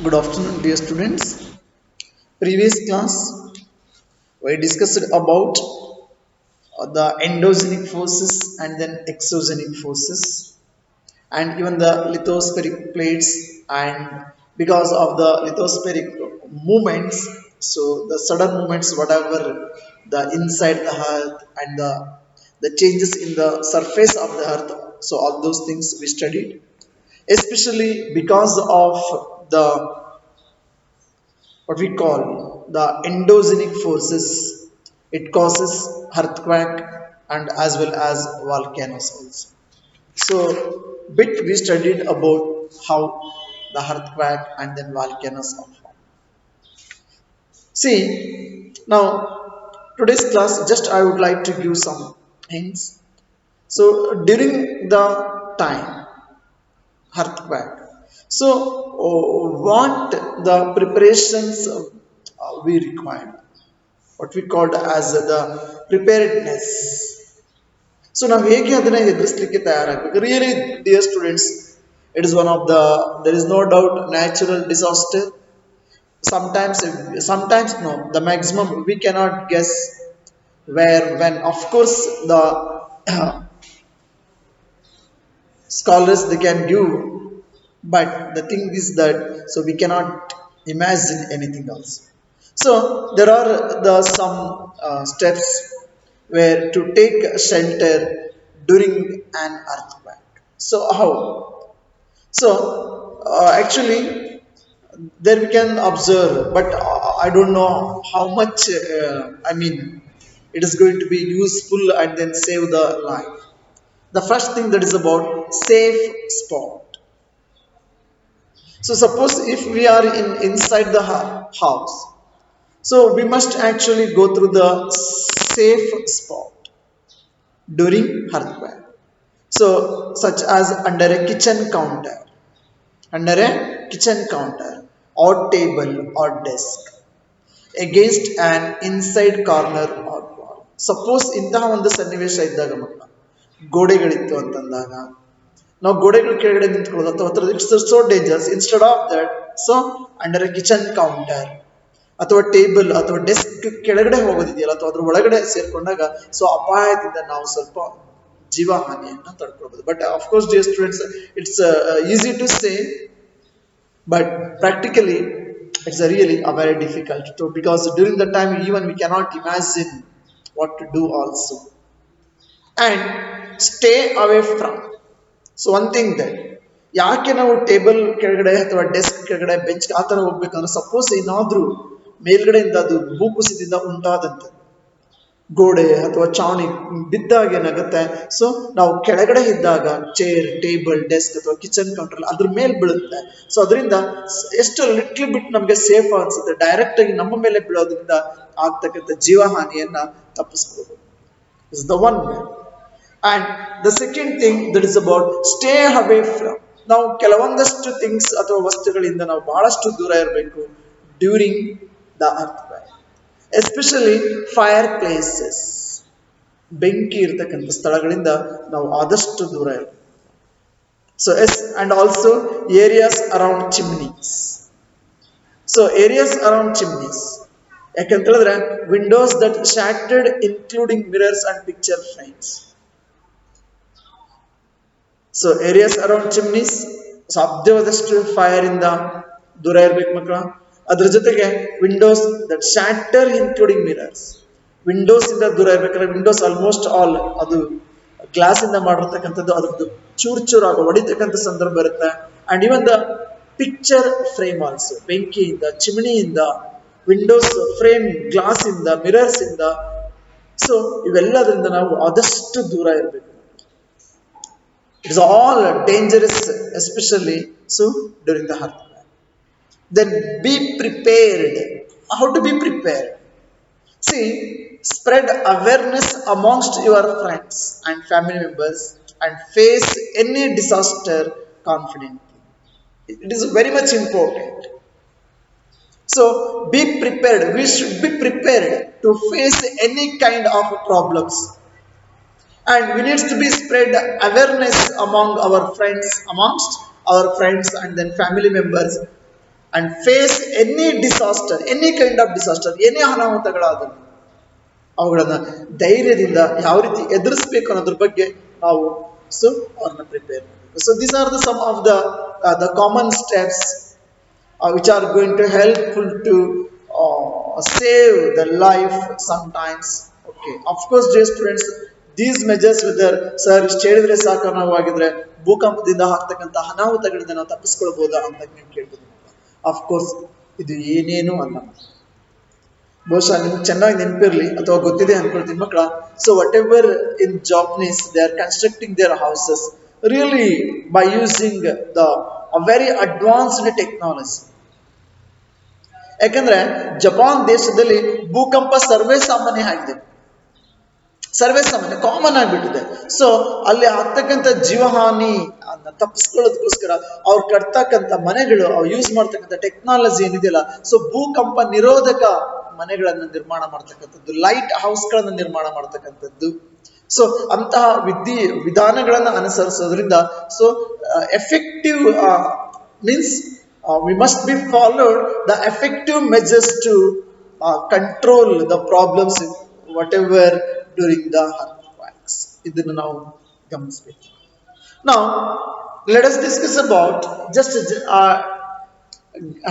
Good afternoon, dear students. Previous class, we discussed about the endogenic forces and then exogenic forces, and even the lithospheric plates. And because of the lithospheric movements, so the sudden movements, whatever the inside the earth and the changes in the surface of the earth, so all those things we studied, especially because of the what we call the endogenic forces. It causes earthquake and as well as volcanoes also. So bit we studied about how the earthquake and then volcanoes are formed. See, now today's class, just I would like to give some hints. So during the time earthquake, so what the preparations we require, what we called as the preparedness. So ನಾವು ಹೇಗೆ ಅದನ್ನ ಎದುರಿಸಲಿಕ್ಕೆ ತಯಾರಾಗಬೇಕು? Really, dear students, it is one of the, there is no doubt, natural disaster. Sometimes, sometimes no. The maximum we cannot guess where, when. Of course, the scholars they can give, but the thing is that so we cannot imagine anything else. So there are the some steps where to take shelter during an earthquake. So how? So actually there we can observe, but I don't know how much, I mean, it is going to be useful and then save the life. The first thing, that is about safe spot. So suppose if we are in inside the house, so we must actually go through the safe spot during earthquake. So such as under a kitchen counter, under a kitchen counter or table or desk, against an inside corner or wall. Suppose ಇಂತಹ ಒಂದು ಸನ್ನಿವೇಶ ಇದ್ದಾಗ ಮಕ್ಕಳ ಗೋಡೆಗಳಿತ್ತು ಅಂತಂದಾಗ ನಾವು ಗೋಡೆಗಳ ಕೆಳಗಡೆ ನಿಂತ್ಕೊಳ್ಳೋದು ಅಥವಾ ಹತ್ರ, it's so dangerous. Instead of that, so under A kitchen counter ಅಥವಾ ಟೇಬಲ್ ಅಥವಾ ಡೆಸ್ಕ್ ಕೆಳಗಡೆ ಹೋಗೋದಿದೆಯಲ್ಲ ಅಥವಾ ಅದ್ರ ಒಳಗಡೆ ಸೇರ್ಕೊಂಡಾಗ ಸೊ ಅಪಾಯದಿಂದ ನಾವು ಸ್ವಲ್ಪ ಜೀವಹಾನಿಯನ್ನು ತಡ್ಕೊಳ್ಬಹುದು. But of course dear students, it's easy to say, but practically it's a really a very difficult to, because during the time even we cannot imagine what to do also. And stay away from. So one thing that, ಯಾಕೆ ನಾವು table ಕೆಳಗಡೆ ಅಥವಾ desk ಕೆಳಗಡೆ bench ಆ ಥರ ಹೋಗ್ಬೇಕಂದ್ರೆ, suppose ಏನಾದರೂ ಮೇಲ್ಗಡೆಯಿಂದ ಅದು ಭೂಕುಸಿದಿಂದ ಉಂಟಾದಂಥದ್ದು ಗೋಡೆ ಅಥವಾ ಚಾವಣಿ ಬಿದ್ದಾಗ ಏನಾಗುತ್ತೆ, ಸೊ ನಾವು ಕೆಳಗಡೆ ಇದ್ದಾಗ ಚೇರ್, ಟೇಬಲ್, ಡೆಸ್ಕ್ ಅಥವಾ ಕಿಚನ್ ಕೌಂಟರ್ ಅದ್ರ ಮೇಲೆ ಬೀಳುತ್ತೆ. ಸೊ ಅದರಿಂದ ಎಷ್ಟು ಲಿಟ್ಲ್ ಬಿಟ್ ನಮಗೆ ಸೇಫ್ ಅನ್ಸುತ್ತೆ, ಡೈರೆಕ್ಟ್ ಆಗಿ ನಮ್ಮ ಮೇಲೆ ಬೀಳೋದ್ರಿಂದ ಆಗ್ತಕ್ಕಂಥ ಜೀವಹಾನಿಯನ್ನ ತಪ್ಪಿಸ್ಬೋದು. Is the one way. And the second thing, that is about stay away from. ನಾವು ಕೆಲವೊಂದಷ್ಟು ಥಿಂಗ್ಸ್ ಅಥವಾ ವಸ್ತುಗಳಿಂದ ನಾವು ಬಹಳಷ್ಟು ದೂರ ಇರಬೇಕು during the earthquake, especially fire places, ಬೆಂಕಿ ಇರ್ತಕ್ಕಂಥ ಸ್ಥಳಗಳಿಂದ ನಾವು ಆದಷ್ಟು ದೂರ ಇರಬೇಕು. So yes, and also areas around chimneys. So areas around chimneys ಯಾಕಂತ ಹೇಳಿದ್ರೆ windows that shattered including mirrors and picture frames. So areas around chimneys, ಸಾಧ್ಯವಾದಷ್ಟು ಫೈರ್ ಇಂದ ದೂರ ಇರ್ಬೇಕು ಮಕ್ಕಳ. ಅದ್ರ ಜೊತೆಗೆ windows that shatter including mirrors, windows ಇಂದ ದೂರ ಇರ್ಬೇಕಾದ್ರೆ ವಿಂಡೋಸ್ ಆಲ್ಮೋಸ್ಟ್ ಆಲ್ ಅದು ಗ್ಲಾಸ್ ಇಂದ ಮಾಡಿರ್ತಕ್ಕಂಥದ್ದು, ಅದ್ರದ್ದು ಚೂರ್ ಚೂರಾಗ ಹೊಡಿತಕ್ಕಂಥ ಸಂದರ್ಭ ಇರುತ್ತೆ. And even the picture frame also, ಬೆಂಕಿಯಿಂದ, ಚಿಮಣಿಯಿಂದ, ವಿಂಡೋಸ್ ಫ್ರೇಮ್ ಗ್ಲಾಸ್ ಇಂದ, ಮಿರರ್ಸ್ ಇಂದ, ಸೊ ಇವೆಲ್ಲದರಿಂದ ನಾವು ಆದಷ್ಟು ದೂರ ಇರಬೇಕು. It is all dangerous, especially so during the earthquake. Then be prepared. How to be prepared? See, spread awareness amongst your friends and family members and face any disaster confidently. It is very much important. So be prepared. We should be prepared to face any kind of problems. And we need to be spread awareness among our friends, amongst our friends and then family members and face any disaster, any kind of disaster, ಏನೇ ಅನಾಹುತಗಳಾದರೂ ಅವುಗಳನ್ನ ಧೈರ್ಯದಿಂದ ಯಾವ ರೀತಿ ಎದುರಿಸಬೇಕು ಅನ್ನೋದ್ರ ಬಗ್ಗೆ ನಾವು so ಅವ್ರನ್ನ ಪ್ರಿಪೇರ್ ಮಾಡಬೇಕು. So these are the some of the common steps which are going to helpful to save the life sometimes. Okay, of course dear students, these measures whether sir ಇಷ್ಟು ಹೇಳಿದ್ರೆ ಸಾಕು ಅನ್ನೋವಾಗಿದ್ರೆ ಭೂಕಂಪದಿಂದ ಆಗ್ತಕ್ಕಂಥ ಅನಾಹುತಗಳಿಂದ ನಾವು ತಪ್ಪಿಸ್ಕೊಳ್ಬೋದಾ ಅಂತ ನೀವು ಕೇಳ್ಬೋದು. ಆಫ್ ಕೋರ್ಸ್ ಇದು ಏನೇನು ಅಲ್ಲ, ಬಹುಶಃ ನಿಮ್ಗೆ ಚೆನ್ನಾಗಿ ನೆನಪಿರ್ಲಿ ಅಥವಾ ಗೊತ್ತಿದೆ ಅನ್ಕೊಳ್ತೀನಿ ಮಕ್ಕಳ. So whatever in Japanese they are constructing their houses really by using the very advanced technology. ಯಾಕಂದ್ರೆ ಜಪಾನ್ ದೇಶದಲ್ಲಿ ಭೂಕಂಪ ಸರ್ವೇ ಸಾಮಾನ್ಯ ಆಗಿದೆ, ಸರ್ವೇ ಸಾಮಾನ್ಯ ಕಾಮನ್ ಆಗಿಬಿಟ್ಟಿದೆ. ಸೊ ಅಲ್ಲಿ ಆಗ್ತಕ್ಕಂಥ ಜೀವಹಾನಿ ತಪ್ಪಿಸ್ಕೊಳ್ಳೋದಕ್ಕೋಸ್ಕರ ಅವ್ರು ಕಟ್ತಕ್ಕಂಥ ಮನೆಗಳು, ಅವ್ರು ಯೂಸ್ ಮಾಡ್ತಕ್ಕಂಥ ಟೆಕ್ನಾಲಜಿ ಏನಿದೆಯಲ್ಲ, ಸೊ ಭೂಕಂಪ ನಿರೋಧಕ ಮನೆಗಳನ್ನು ನಿರ್ಮಾಣ ಮಾಡ್ತಕ್ಕಂಥದ್ದು, ಲೈಟ್ ಹೌಸ್ಗಳನ್ನು ನಿರ್ಮಾಣ ಮಾಡ್ತಕ್ಕಂಥದ್ದು. ಸೊ ಅಂತಹ ವಿಧಾನಗಳನ್ನು ಅನುಸರಿಸೋದ್ರಿಂದ so effective means we must be followed the effective measures to control the problems whatever during the earthquakes. ಇದನ್ನು ನಾವು ಗಮನಿಸಬೇಕು. Now let us discuss about just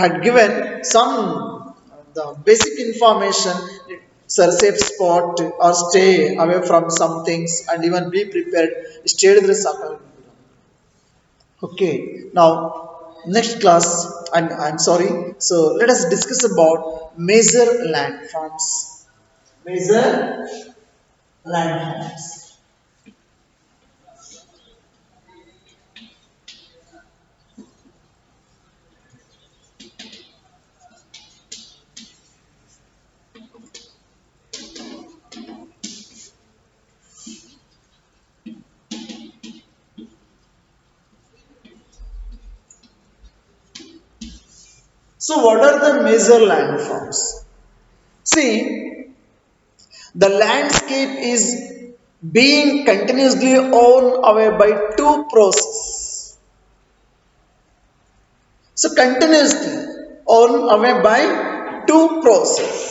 had given some the basic information. Safe spot or stay away from some things and even be prepared. ಇಷ್ಟು ಹೇಳಿದ್ರೆ ಸಾಕಾಗುತ್ತೆ. Okay, now next class, I'm sorry. So let us discuss about major landforms. Major landforms. So what are the major landforms? See, the landscape is being continuously worn away by two processes. So continuously worn away by two processes.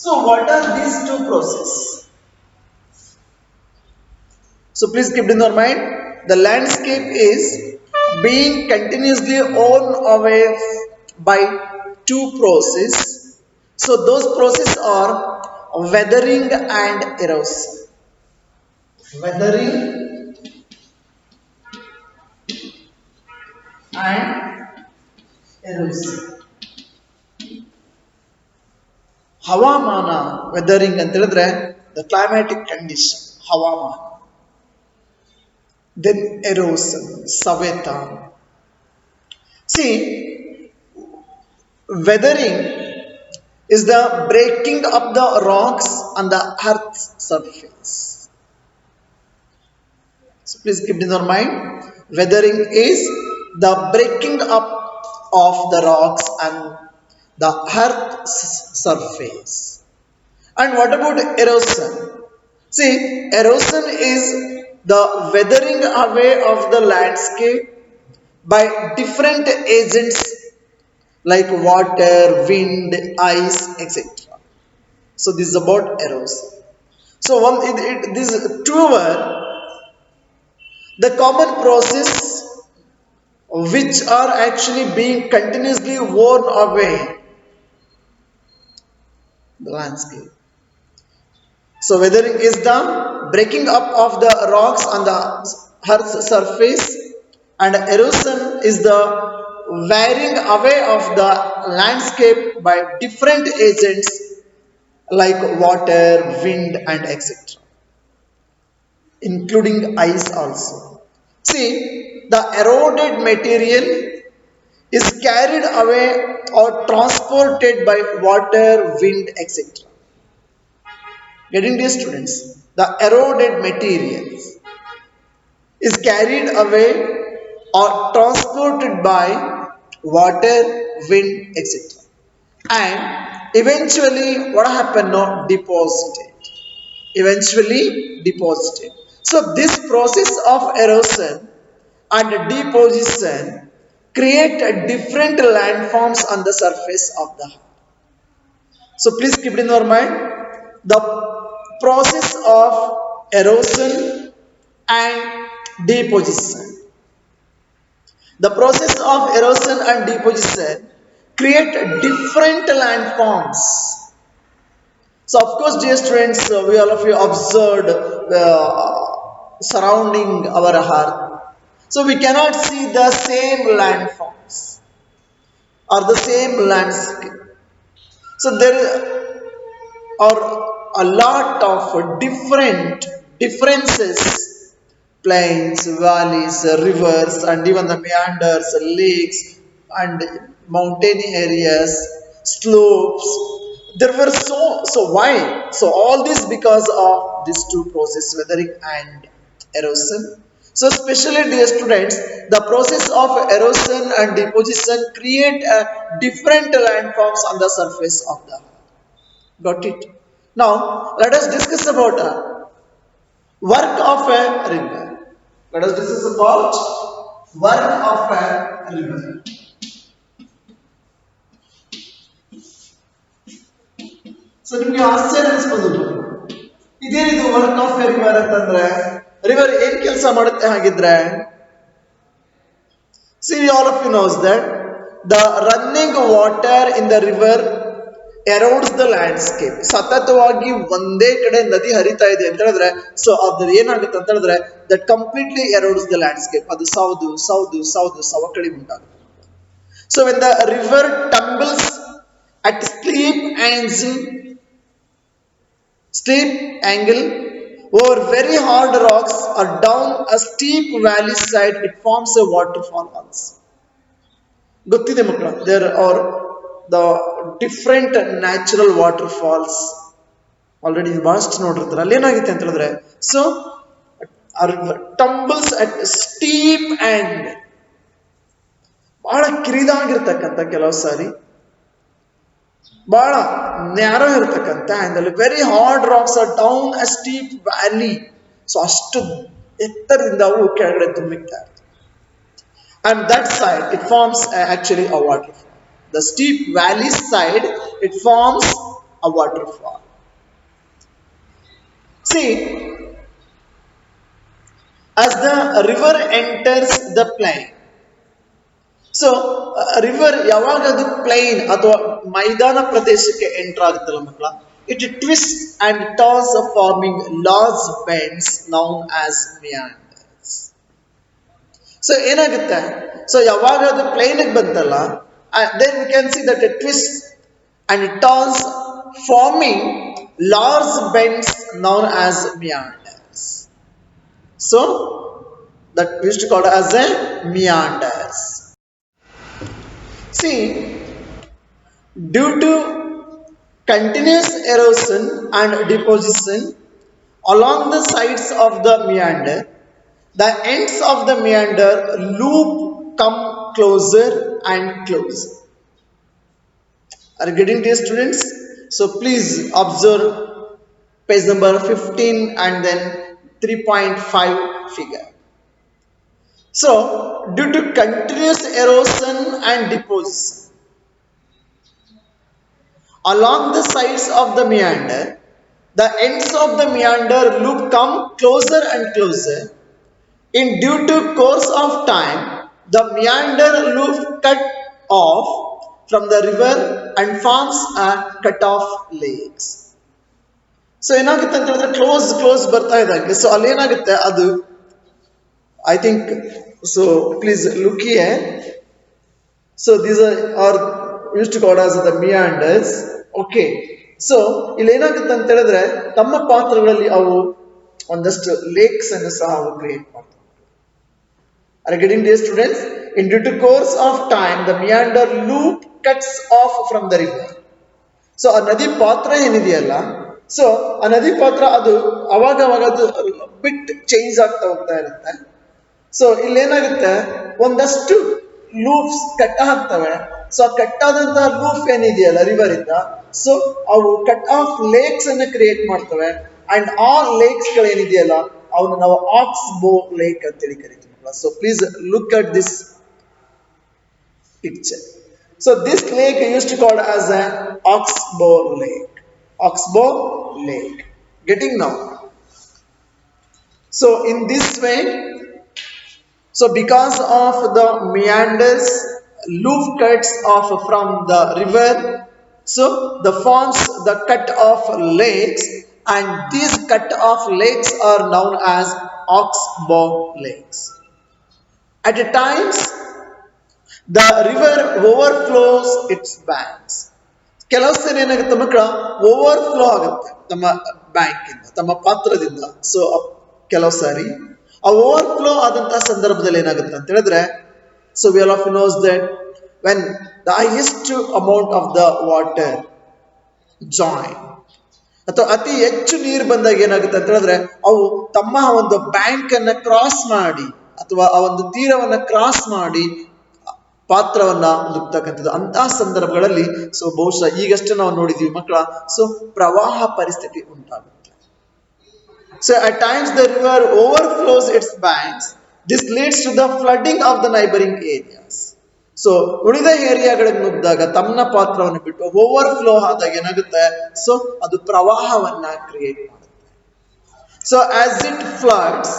So what are these two processes? So please keep in your mind. The landscape is being continuously worn away by two processes. So those processes are weathering and erosion. Weathering and erosion. ಹವಾಮಾನ weathering ಅಂತ ಹೇಳಿದ್ರೆ the climatic condition, ಹವಾಮಾನ. Then erosion, saveta. See, weathering is the breaking of the rocks on the earth's surface. So please keep in your mind, weathering is the breaking up of the rocks on the earth's surface. And what about erosion? See, erosion is the weathering away of the landscape by different agents like water, wind, ice, etc. So this is about erosion. So these two were the common process which are actually being continuously worn away the landscape. So weathering is the breaking up of the rocks on the earth's surface, and erosion is the wearing away of the landscape by different agents like water, wind, and etc., including ice also. See, the eroded material is carried away or transported by water, wind, etc. Getting these students? The eroded materials is carried away or transported by water, wind, etc. And eventually what happened? No, deposited. Eventually deposited. So this process of erosion and deposition create different landforms on the surface of the earth. So please keep it in your mind. The process of erosion and deposition. The process of erosion and deposition create different landforms. So of course, dear students, we all of you observed surrounding our earth. So we cannot see the same landforms or the same landscape. So there are a lot of different differences, plains, valleys, rivers, and even the meanders, lakes, and mountain areas, slopes. There were so why? So all this because of these two processes, weathering and erosion. So especially dear students, the process of erosion and deposition create different landforms on the surface of the earth. Got it? Now let us discuss about work of a river. Let us discuss about work of a river. So ನಿಮಗೆ ಆಶ್ಚರ್ಯ ಅನಿಸ್ಬೋದು, ಇದೇನಿದು work of A river ಅಂತಂದ್ರೆ river ಏನ್ ಕೆಲಸ ಮಾಡುತ್ತೆ ಹಾಗಿದ್ರೆ? See, all of you knows that the running water in the river erodes the landscape. ಸತತವಾಗಿ ಒಂದೇ ಕಡೆ ನದಿ ಹರಿತಾ ಇದೆ ಅಂತ ಹೇಳಿದ್ರೆ, ಸೊ ಅದ್ರ ಏನಾಗುತ್ತೆ ಅಂತ ಹೇಳಿದ್ರೆ that completely erodes the landscape. ಅದು ಸವಕಳಿ ಉಂಟಾಗುತ್ತೆ. So when the river tumbles at steep angle over very hard rocks or down a steep valley side, it forms a waterfall also. ಗೊತ್ತಿದೆ ಮಕ್ಕಳ, there are the different natural waterfalls. Already ಬಹಳಷ್ಟು ನೋಡಿರ್ತಾರೆ. ಅಲ್ಲಿ ಏನಾಗುತ್ತೆ ಅಂತ ಹೇಳಿದ್ರೆ, ಸೊ ಟಂಬಲ್ಸ್ ಅಟ್ ಸ್ಟೀಪ್ ಅಂಡ್ ಬಹಳ ಕಿರಿದಾಗಿರ್ತಕ್ಕಂಥ, ಕೆಲವು ಸಾರಿ ಬಹಳ ನ್ಯಾರೋ ಇರ್ತಕ್ಕಂಥ, ಅಂಡ್ ಅಲ್ಲಿ very hard racks R down ಅ ಸ್ಟೀಪ್ ವ್ಯಾಲಿ. ಸೊ ಅಷ್ಟು ಎತ್ತರದಿಂದ ಅವು ಕೆಳಗಡೆ ಧುಮ್ಮಿಕ್ತಾ ಇರ್ತವೆ. And that side it forms actually a waterfall. The steep valley side it forms a waterfall. See, as the river enters the plain, so river ಯಾವಾಗ ಅದು plain ಅಥವಾ ಮೈದಾನ ಪ್ರದೇಶಕ್ಕೆ ಎಂಟರ್ ಆಗುತ್ತಲ್ಲ ಮಕ್ಕಳ, it twists and turns, forming large bends known as meanders. So ಏನಾಗುತ್ತೆ, so ಯಾವಾಗ ಅದು ಪ್ಲೇನ್ಗೆ ಬಂತಲ್ಲ, then we can see that it twists and it turns, forming large bends known as meanders. So that we used to call it as a meanders. See, due to continuous erosion and deposition along the sides of the meander, the ends of the meander loop come closer and closer. Are you getting this, students? So please observe page number 15 and then 3.5 figure. So due to continuous erosion and deposition along the sides of the meander, the ends of the meander loop come closer and closer. In due to course of time, the meander loop cut off from the river and forms a cut-off lakes. So ಏನಾಗುತ್ತೆ ಅಂತ ಹೇಳಿದ್ರೆ close ಬರ್ತಾ ಇದ್ದಂಗೆ, so ಅಲ್ಲಿ ಏನಾಗುತ್ತೆ ಅದು, I think, so please look here. So these are used to call as the meanders. Okay, so ಇಲ್ಲಿ ಏನಾಗುತ್ತೆ ಅಂತ ಹೇಳಿದ್ರೆ ತಮ್ಮ ಪಾತ್ರಗಳಲ್ಲಿ ಅವು ಒಂದಷ್ಟು ಲೇಕ್ಸ್ ಅನ್ನು ಸಹ ಅವು ಕ್ರಿಯೇಟ್ ಮಾಡ್ತವೆ. Are you getting this, students? In due to course of time, the meander loop cuts off from the river. So ಆ ನದಿ ಪಾತ್ರ ಏನಿದೆಯಲ್ಲ, ಸೊ ಆ ನದಿ ಪಾತ್ರ ಅದು ಅವಾಗ ಅದು ಬಿಟ್ ಚೇಂಜ್ ಆಗ್ತಾ ಹೋಗ್ತಾ ಇರುತ್ತೆ. ಸೊ ಇಲ್ಲೇನಾಗುತ್ತೆ, ಒಂದಷ್ಟು ಲೂಪ್ಸ್ ಕಟ್ ಆಗ್ತವೆ. ಸೊ ಆ ಕಟ್ ಆದಂತಹ ಲೂಪ್ ಏನಿದೆಯಲ್ಲ ರಿವರ್ ಇಂದ, ಸೊ ಅವು ಕಟ್ ಆಫ್ ಲೇಕ್ಸ್ ಅನ್ನು ಕ್ರಿಯೇಟ್ ಮಾಡ್ತವೆ. ಅಂಡ್ ಆ ಲೇಕ್ಸ್ ಗಳೇನಿದೆಯಲ್ಲ ಅವನು ನಾವು ಆಕ್ಸ್ ಬೋ ಲೇಕ್ ಅಂತೇಳಿ ಕರಿತೀವಿ. So please look at this picture. So this lake used to called as an Oxbow Lake. Oxbow Lake. Getting now? So in this way, so because of the meanders, loop cuts off from the river, so the forms the cut off lakes, and these cut off lakes are known as Oxbow Lakes. At times, the river overflows its banks. ಕೆಲವು ಸರಿ ಏನಾಗುತ್ತೆ ಮಕ್ಕಳ, overflow ಆಗುತ್ತೆ ತಮ್ಮ bank ಇಂದ, ತಮ್ಮ ಪಾತ್ರದಿಂದ. So ಕೆಲವು ಸಾರಿ ಆ ಓವರ್ಫ್ಲೋ ಆದಂತಹ ಸಂದರ್ಭದಲ್ಲಿ ಏನಾಗುತ್ತೆ ಅಂತ ಹೇಳಿದ್ರೆ, so we all of knows that when the highest amount of the water join, ಅಥವಾ ಅತಿ ಹೆಚ್ಚು ನೀರು ಬಂದಾಗ ಏನಾಗುತ್ತೆ ಅಂತ ಹೇಳಿದ್ರೆ, ಅವು ತಮ್ಮ ಒಂದು ಬ್ಯಾಂಕ್ ಅನ್ನ ಕ್ರಾಸ್ ಮಾಡಿ ಅಥವಾ ಆ ಒಂದು ತೀರವನ್ನ ಕ್ರಾಸ್ ಮಾಡಿ ಪಾತ್ರವನ್ನ ನುಗ್ತಕ್ಕಂಥದ್ದು. ಅಂತಹ ಸಂದರ್ಭಗಳಲ್ಲಿ ಸೊ ಬಹುಶಃ ಈಗಷ್ಟೇ ನಾವು ನೋಡಿದೀವಿ ಮಕ್ಕಳ, ಸೊ ಪ್ರವಾಹ ಪರಿಸ್ಥಿತಿ ಉಂಟಾಗುತ್ತೆ. So at times the river overflows its banks. This leads to the flooding of the neighbouring areas. So ಉಳಿದ ಏರಿಯಾಗಳಿಗೆ ನುಗ್ಗಿದಾಗ ತಮ್ಮ ಪಾತ್ರವನ್ನು ಬಿಟ್ಟು ಓವರ್ಫ್ಲೋ ಆದಾಗ ಏನಾಗುತ್ತೆ, ಸೊ ಅದು ಪ್ರವಾಹವನ್ನ ಕ್ರಿಯೇಟ್ ಮಾಡುತ್ತೆ. So as it floods,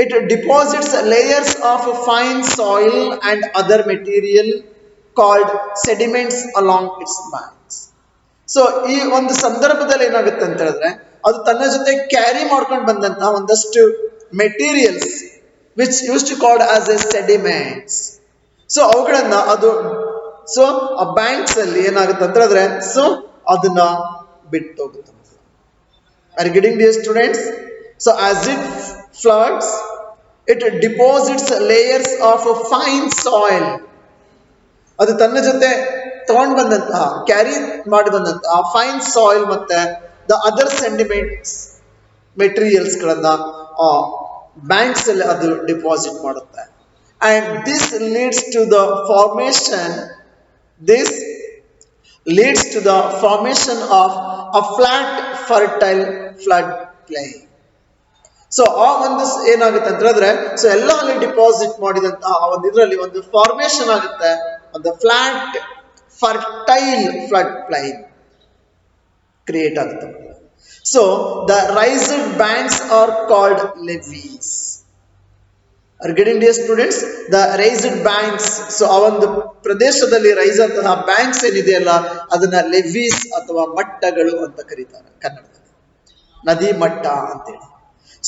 it deposits layers of fine soil and other material called sediments along its banks. So ಈ ಒಂದು ಸಂದರ್ಭದಲ್ಲಿ ಏನಾಗುತ್ತೆ ಅಂತ ಹೇಳಿದ್ರೆ, ಅದು ತನ್ನ ಜೊತೆ ಕ್ಯಾರಿ ಮಾಡ್ಕೊಂಡು ಬಂದಂತಹ ಒಂದಷ್ಟು materials which use to called as a sediments. So ಅವುಗಳನ್ನ ಅದು ಸೊ ಆ ಬ್ಯಾಂಕ್ಸ್ ಅಲ್ಲಿ ಏನಾಗುತ್ತೆ ಅಂತ ಹೇಳಿದ್ರೆ, ಸೊ ಅದನ್ನ ಬಿಟ್ಟು ಹೋಗುತ್ತೆ. Are you getting dear students? So as it floods, it deposits layers of fine soil. ಅದು ತನ್ನ ಜೊತೆ ತಗೊಂಡು ಬಂದಂತಹ, ಕ್ಯಾರಿ ಮಾಡಿ ಬಂದಂತಹ ಫೈನ್ ಸಾಯಿಲ್ ಮತ್ತೆ ದ ಅದರ್ ಸೆಂಡಿಮೆಂಟ್ಸ್ ಮೆಟೀರಿಯಲ್ಸ್ ಗಳನ್ನ ಬ್ಯಾಂಕ್ಸ್ ಅಲ್ಲಿ ಅದು ಡಿಪಾಸಿಟ್ ಮಾಡುತ್ತೆ. And this leads to the formation of a flat fertile flood plain. So ಆ ಒಂದು ಏನಾಗುತ್ತೆ ಅಂತ ಹೇಳಿದ್ರೆ, ಸೊ ಎಲ್ಲ ಅಲ್ಲಿ ಡಿಪಾಸಿಟ್ ಮಾಡಿದಂತಹ ಆ ಒಂದು ಇದರಲ್ಲಿ ಒಂದು ಫಾರ್ಮೇಶನ್ ಆಗುತ್ತೆ, ಒಂದು flat fertile flood plain create ಆಗುತ್ತೆ. So the raised banks are called levees. Are getting dear students? The raised banks, so ಆ ಒಂದು ಪ್ರದೇಶದಲ್ಲಿ ರೈಸ್ ಆದಂತಹ ಬ್ಯಾಂಕ್ಸ್ ಏನಿದೆಯಲ್ಲ ಅದನ್ನ ಲೆವೀಸ್ ಅಥವಾ ಮಟ್ಟಗಳು ಅಂತ ಕರೀತಾರೆ ಕನ್ನಡದಲ್ಲಿ, ನದಿ ಮಟ್ಟ ಅಂತೇಳಿ.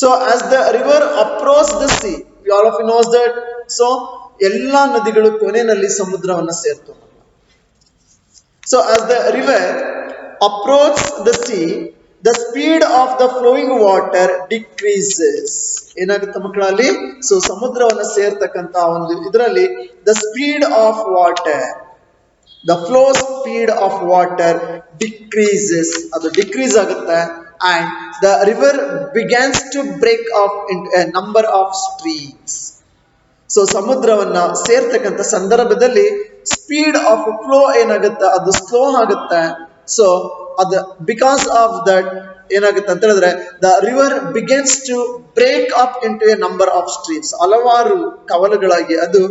So as the river approaches the sea, all of you knows that, so ಎಲ್ಲ ನದಿಗಳು ಕೊನೆಯಲ್ಲಿ ಸಮುದ್ರವನ್ನ ಸೇರ್ತವೆ. So as the river approaches the sea, the speed of the flowing water decreases. ಏನಾಗುತ್ತೆ ಮಕ್ಕಳಲ್ಲಿ, ಸೊ ಸಮುದ್ರವನ್ನ ಸೇರ್ತಕ್ಕಂತ ಒಂದು ಇದರಲ್ಲಿ the speed of water, the flow speed of water decreases, ಅದು decrease ಆಗುತ್ತೆ. And the river begins to break off into a number of streams. ಸೊ ಸಮುದ್ರವನ್ನ ಸೇರ್ತಕ್ಕಂಥ ಸಂದರ್ಭದಲ್ಲಿ ಸ್ಪೀಡ್ ಆಫ್ ಫ್ಲೋ ಏನಾಗುತ್ತೆ, ಅದು ಸ್ಲೋ ಆಗುತ್ತೆ. ಸೊ ಅದು ಬಿಕಾಸ್ ಆಫ್ ದಟ್ ಏನಾಗುತ್ತೆ ಅಂತ ಹೇಳಿದ್ರೆ, the river begins to break up into a number of streams. ಹಲವಾರು ಕವಲುಗಳಾಗಿ ಅದು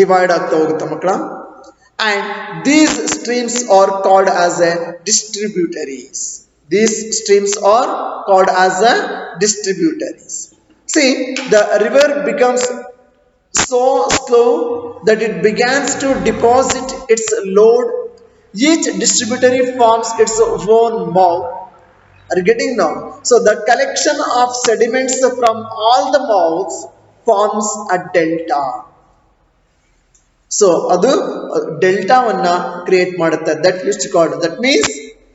ಡಿವೈಡ್ ಆಗ್ತಾ ಹೋಗುತ್ತೆ ಮಕ್ಕಳ. And these streams are called as a distributaries. These streams are called as a distributaries. See, the river becomes so slow that it begins to deposit its load. Each distributary forms its own mouth. Are you getting now? So the collection of sediments from all the mouths forms a delta. ಸೊ ಅದು ಡೆಲ್ಟಾವನ್ನ create ಮಾಡುತ್ತೆ. That use to called, that means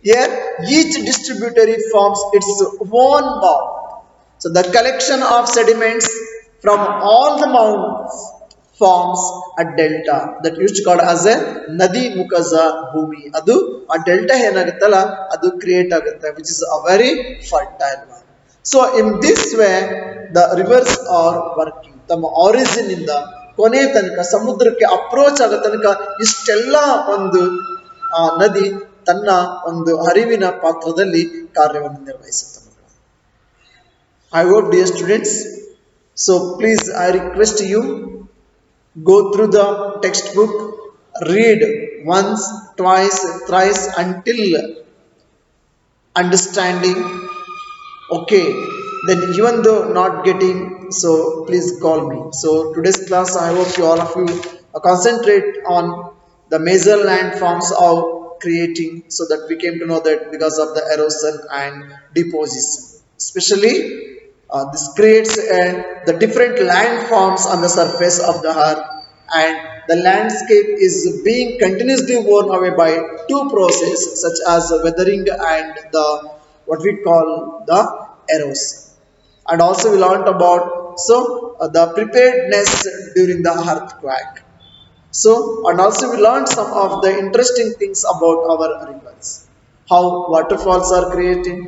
here each distributary forms its own mouth. So the collection of sediments from all the mounts forms a delta. That use to called as a ನದಿ ಮುಖಜ ಭೂಮಿ. ಅದು ಆ delta ಏನಾಗುತ್ತಲ್ಲ ಅದು create ಆಗುತ್ತೆ, which is a very fertile one. So in this way the rivers are working. ತಮ್ಮ origin ಇಂದ ಕೊನೆ ತನಕ ಸಮುದ್ರಕ್ಕೆ ಅಪ್ರೋಚ್ ಆಗೋ ತನಕ ಇಷ್ಟೆಲ್ಲ ಒಂದು ನದಿ ತನ್ನ ಒಂದು ಹರಿವಿನ ಪಾತ್ರದಲ್ಲಿ ಕಾರ್ಯವನ್ನು ನಿರ್ವಹಿಸುತ್ತೆ. I hope, dear students, so please I request you, go through the textbook, read once, twice, thrice until understanding. Okay, then even though not getting, so please call me. So today's class, I hope you all of you concentrate on the major landforms of creating, so that we came to know that because of the erosion and deposition, especially this creates the different landforms on the surface of the earth, and the landscape is being continuously worn away by two processes such as weathering and the what we call the erosion. And also we learned about the preparedness during the earthquake. So, and also we learned some of the interesting things about our rivers, how waterfalls are created,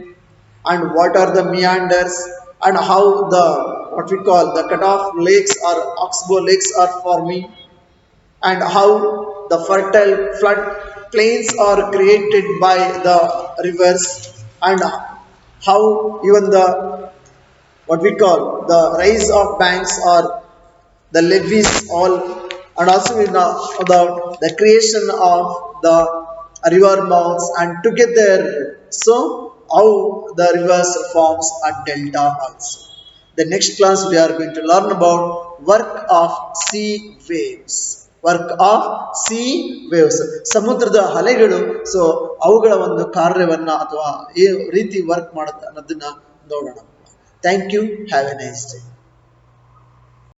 and what are the meanders, and how the what we call the cutoff lakes or oxbow lakes are forming, and how the fertile flood plains are created by the rivers, and how even the what we call the rise of banks or the levees all, and also we know about the creation of the river mouths, and together so how the rivers forms a delta also. The next class we are going to learn about work of sea waves. Work of C waves, ಸಮುದ್ರದ ಅಲೆಗಳು, so ಅವುಗಳ ಒಂದು ಕಾರ್ಯವನ್ನ ಅಥವಾ ಈ ರೀತಿ work ಮಾಡುತ್ತೆ ಅನ್ನೋದನ್ನ ನೋಡೋಣ. Thank you, have a nice day.